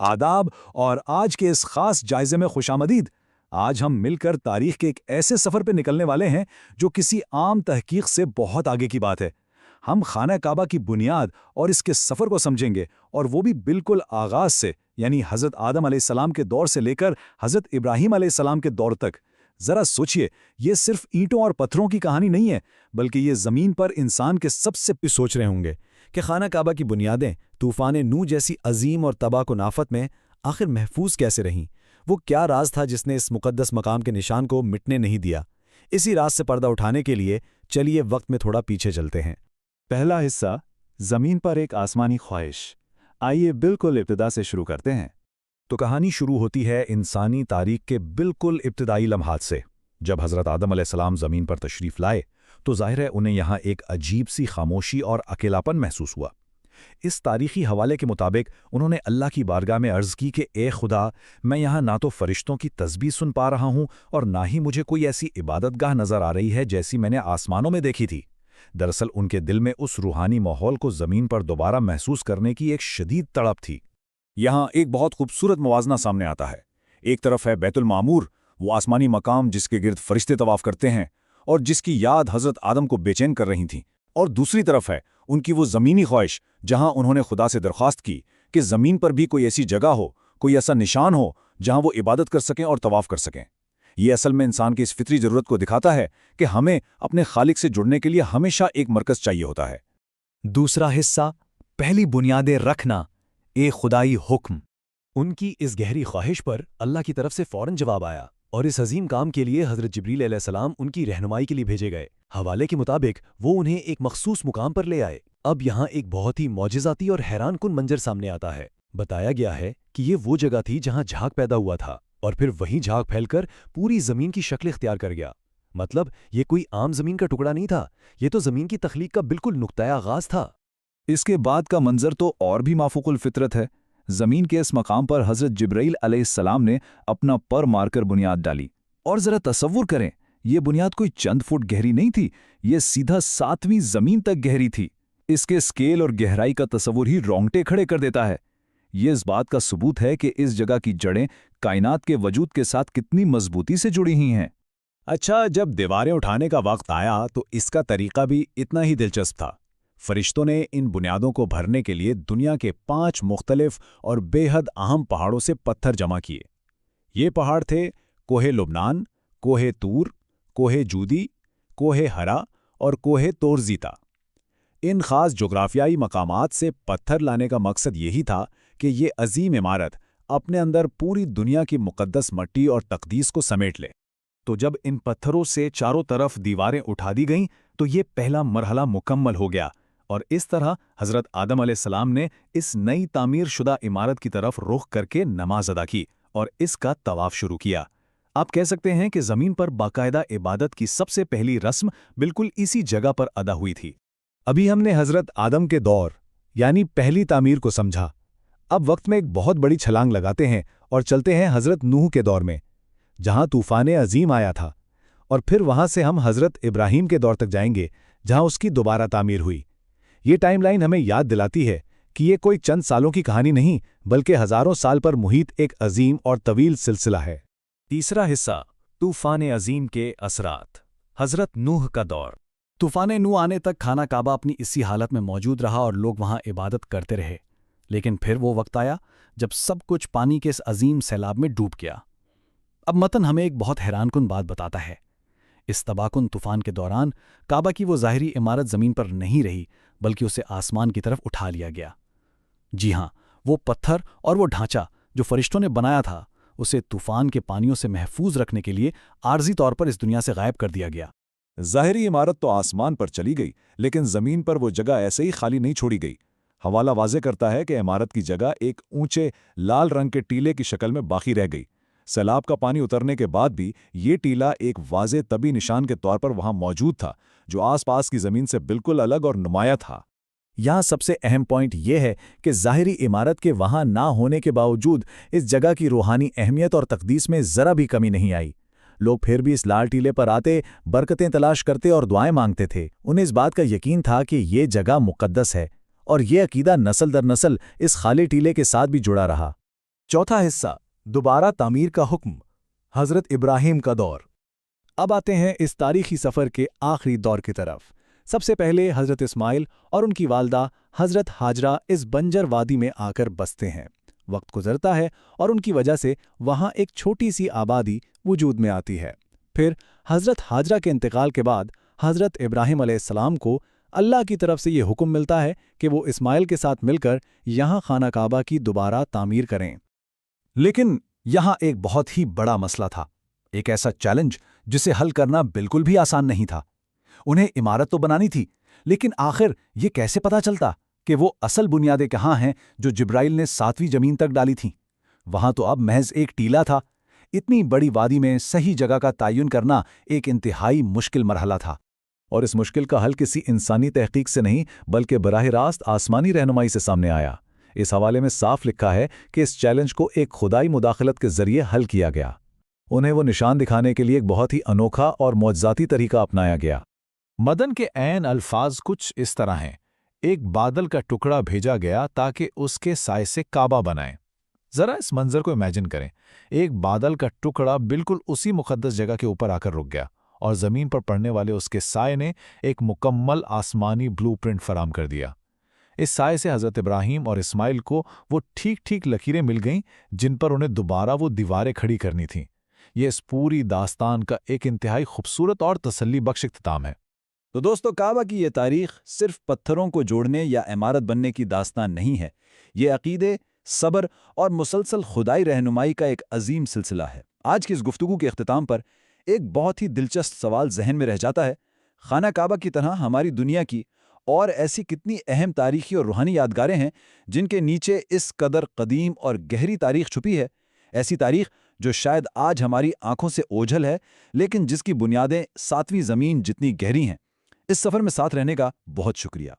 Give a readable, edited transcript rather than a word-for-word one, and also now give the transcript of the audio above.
आदाब और आज के इस खास जायजे में खुशामदीद। आज हम मिलकर तारीख के एक ऐसे सफ़र पे निकलने वाले हैं जो किसी आम तहकीक से बहुत आगे की बात है। हम खाना काबा की बुनियाद और इसके सफ़र को समझेंगे, और वो भी बिल्कुल आगाज़ से, यानी हज़रत आदम अलैहिस्सलाम के दौर से लेकर हज़रत इब्राहीम अलैहिस्सलाम के दौर तक। ज़रा सोचिए, ये सिर्फ ईंटों और पत्थरों की कहानी नहीं है, बल्कि ये ज़मीन पर इंसान के सबसे भी सोच रहे होंगे कि खाना काबा की बुनियादें तूफ़ान नूह जैसी अजीम और तबाह नाफत में आखिर महफूज कैसे रहीं। वो क्या राज था जिसने इस मुकद्दस मकाम के निशान को मिटने नहीं दिया। इसी राज से पर्दा उठाने के लिए चलिए वक्त में थोड़ा पीछे चलते हैं। पहला हिस्सा, ज़मीन पर एक आसमानी ख्वाहिश। आइए बिल्कुल इब्तिदा से शुरू करते हैं। तो कहानी शुरू होती है इंसानी तारीख के बिल्कुल इब्तिदाई लम्हात से। जब हज़रत आदम अलैहिस्सलाम ज़मीन पर तशरीफ़ लाए तो ज़ाहिर है उन्हें यहाँ एक अजीब सी खामोशी और अकेलापन महसूस हुआ। इस तारीखी हवाले के मुताबिक उन्होंने अल्लाह की बारगाह में अर्ज़ की कि ए खुदा, मैं यहाँ ना तो फ़रिश्तों की तस्बीह सुन पा रहा हूँ और ना ही मुझे कोई ऐसी इबादतगाह नज़र आ रही है जैसी मैंने आसमानों में देखी थी। दरअसल उनके दिल में उस रूहानी माहौल को ज़मीन पर दोबारा महसूस करने की एक शदीद तड़प थी। यहाँ एक बहुत खूबसूरत मुवाजना सामने आता है। एक तरफ है बैतुल मामूर, वो आसमानी मकाम जिसके गिर्द फरिश्ते तवाफ करते हैं और जिसकी याद हज़रत आदम को बेचैन कर रही थी, और दूसरी तरफ है उनकी वो ज़मीनी ख्वाहिश जहाँ उन्होंने खुदा से दरख्वास्त की कि ज़मीन पर भी कोई ऐसी जगह हो, कोई ऐसा निशान हो जहाँ वो इबादत कर सकें और तवाफ कर सकें। ये असल में इंसान की इस फितरी ज़रूरत को दिखाता है कि हमें अपने खालिक से जुड़ने के लिए हमेशा एक मरकज़ चाहिए होता है। दूसरा हिस्सा, पहली बुनियादें रखना, ए खुदाई हुक्म। उनकी इस गहरी ख्वाहिश पर अल्लाह की तरफ से फौरन जवाब आया और इस अजीम काम के लिए हज़रत जिब्रील अलैहिस्सलाम उनकी रहनुमाई के लिए भेजे गए। हवाले के मुताबिक वो उन्हें एक मखसूस मुकाम पर ले आए। अब यहाँ एक बहुत ही मौजिज़ाती और हैरानकुन मंजर सामने आता है। बताया गया है कि ये वो जगह थी जहाँ झाग पैदा हुआ था और फिर वहीं झाग फैलकर पूरी ज़मीन की शक्ल इख्तियार कर गया। मतलब ये कोई आम ज़मीन का टुकड़ा नहीं था, ये तो ज़मीन की तख्लीक का बिल्कुल नुक्ता आगाज़ था। इसके बाद का मंजर तो और भी माफूकुल फितरत है। ज़मीन के इस मकाम पर हज़रत जिब्राईल अलैहिस्सलाम ने अपना पर मारकर बुनियाद डाली। और ज़रा तसव्वुर करें, ये बुनियाद कोई चंद फुट गहरी नहीं थी, ये सीधा 7वीं ज़मीन तक गहरी थी। इसके स्केल और गहराई का तसव्वुर ही रोंगटे खड़े कर देता है। ये इस बात का सबूत है कि इस जगह की जड़ें कायनात के वजूद के साथ कितनी मजबूती से जुड़ी हुई हैं। अच्छा, जब दीवारें उठाने का वक्त आया तो इसका तरीका भी इतना ही दिलचस्प था। फरिश्तों ने इन बुनियादों को भरने के लिए दुनिया के 5 मुख्तलिफ और बेहद अहम पहाड़ों से पत्थर जमा किए। ये पहाड़ थे कोहे लुबनान, कोहे तूर, कोहे जूदी, कोहे हरा और कोहे तोरजीता। इन खास जोग्राफियाई मकामात से पत्थर लाने का मकसद यही था कि ये अजीम इमारत अपने अंदर पूरी दुनिया की मुकद्दस मट्टी और तकदीस को समेट ले। तो जब इन पत्थरों से चारों तरफ दीवारें उठा दी गईं तो ये पहला मरहला मुकम्मल हो गया, और इस तरह हज़रत आदम अलैहिस्सलाम ने इस नई तामीर शुदा इमारत की तरफ रुख करके नमाज अदा की और इसका तवाफ शुरू किया। आप कह सकते हैं कि ज़मीन पर बाकायदा इबादत की सबसे पहली रस्म बिल्कुल इसी जगह पर अदा हुई थी। अभी हमने हज़रत आदम के दौर यानी पहली तामीर को समझा। अब वक्त में एक बहुत बड़ी छलांग लगाते हैं और चलते हैं हज़रत नूह के दौर में, जहाँ तूफ़ान अजीम आया था, और फिर वहाँ से हम हज़रत इब्राहीम के दौर तक जाएंगे जहाँ उसकी दोबारा तामीर हुई। ये टाइमलाइन हमें याद दिलाती है कि ये कोई चंद सालों की कहानी नहीं, बल्कि हज़ारों साल पर मुहित एक अजीम और तवील सिलसिला है। तीसरा हिस्सा, तूफ़ान अजीम के असरात, हज़रत नूह का दौर। तूफ़ान नूह आने तक खाना काबा अपनी इसी हालत में मौजूद रहा और लोग वहाँ इबादत करते रहे। लेकिन फिर वो वक्त आया जब सब कुछ पानी के इस अजीम सैलाब में डूब गया। अब मतन हमें एक बहुत हैरानकुन बात बताता है। इस तबाहकुन तूफ़ान के दौरान काबा की वो ज़ाहिरी इमारत ज़मीन पर नहीं रही, बल्कि उसे आसमान की तरफ उठा लिया गया। जी हाँ, वो पत्थर और वो ढांचा जो फरिश्तों ने बनाया था, उसे तूफ़ान के पानियों से महफूज रखने के लिए आर्जी तौर पर इस दुनिया से गायब कर दिया गया। ज़ाहिरी इमारत तो आसमान पर चली गई, लेकिन ज़मीन पर वो जगह ऐसे ही खाली नहीं छोड़ी गई। हवाला वाज़े करता है कि इमारत की जगह एक ऊंचे लाल रंग के टीले की शक्ल में बाकी रह गई। सैलाब का पानी उतरने के बाद भी ये टीला एक वाज़े तबी निशान के तौर पर वहाँ मौजूद था, जो आसपास की ज़मीन से बिल्कुल अलग और नुमाया था। यहाँ सबसे अहम पॉइंट ये है कि ज़ाहिरी इमारत के वहाँ ना होने के बावजूद इस जगह की रूहानी अहमियत और तकदीस में ज़रा भी कमी नहीं आई। लोग फिर भी इस लाल टीले पर आते, बरकतें तलाश करते और दुआएं मांगते थे। उन्हें इस बात का यकीन था कि ये जगह मुकद्दस है, और ये अकीदा नस्ल दर नस्ल इस खाली टीले के साथ भी जुड़ा रहा। चौथा हिस्सा, दोबारा तामीर का हुक्म, हज़रत इब्राहिम का दौर। अब आते हैं इस तारीखी सफ़र के आखिरी दौर की तरफ। सबसे पहले हज़रत इस्माइल और उनकी वालदा हज़रत हाजरा इस बंजर वादी में आकर बसते हैं। वक्त गुजरता है और उनकी वजह से वहाँ एक छोटी सी आबादी वजूद में आती है। फिर हज़रत हाजरा के इंतकाल के बाद हज़रत इब्राहिम अलैहिस्सलाम को अल्लाह की तरफ से ये हुक्म मिलता है कि वो इस्माइल के साथ मिलकर यहाँ खाना काबा की दोबारा तामीर करें। लेकिन यहाँ एक बहुत ही बड़ा मसला था, एक ऐसा चैलेंज जिसे हल करना बिल्कुल भी आसान नहीं था। उन्हें इमारत तो बनानी थी, लेकिन आखिर ये कैसे पता चलता कि वो असल बुनियादें कहाँ हैं जो जिब्राइल ने 7वीं जमीन तक डाली थीं? वहाँ तो अब महज एक टीला था। इतनी बड़ी वादी में सही जगह का तयन करना एक इंतहाई मुश्किल मरहला था। और इस मुश्किल का हल किसी इंसानी तहकीक से नहीं बल्कि बराह रास्त आसमानी रहनुमाई से सामने आया। इस हवाले में साफ लिखा है कि इस चैलेंज को एक खुदाई मुदाखलत के जरिए हल किया गया। उन्हें वो निशान दिखाने के लिए एक बहुत ही अनोखा और मौजज़ाती तरीका अपनाया गया। मदन के ऐन अल्फाज कुछ इस तरह हैं। एक बादल का टुकड़ा भेजा गया ताकि उसके साए से काबा बनाए। जरा इस मंजर को इमेजिन करें। एक बादल का टुकड़ा बिल्कुल उसी मुकद्दस जगह के ऊपर आकर रुक गया और जमीन पर पड़ने वाले उसके साए ने एक मुकम्मल आसमानी ब्लूप्रिंट फराहम कर दिया। इस साए से हज़रत इब्राहिम और इस्माइल को वो ठीक ठीक लकीरें मिल गईं जिन पर उन्हें दोबारा वो दीवारें खड़ी करनी थीं। ये इस पूरी दास्तान का एक इंतहाई खूबसूरत और तसल्ली बख्श इख्तिताम है। तो दोस्तों, काबा की ये तारीख सिर्फ पत्थरों को जोड़ने या इमारत बनने की दास्तान नहीं है। ये अकीदे, सब्र और मुसलसल खुदाई रहनुमाई का एक अजीम सिलसिला है। आज की इस गुफ्तगू के इख्तिताम पर एक बहुत ही दिलचस्प सवाल जहन में रह जाता है। खाना काबा की तरह हमारी दुनिया की और ऐसी कितनी अहम तारीखी और रूहानी यादगारें हैं जिनके नीचे इस कदर कदीम और गहरी तारीख छुपी है। ऐसी तारीख जो शायद आज हमारी आंखों से ओझल है, लेकिन जिसकी बुनियादें 7वीं ज़मीन जितनी गहरी हैं। इस सफ़र में साथ रहने का बहुत शुक्रिया।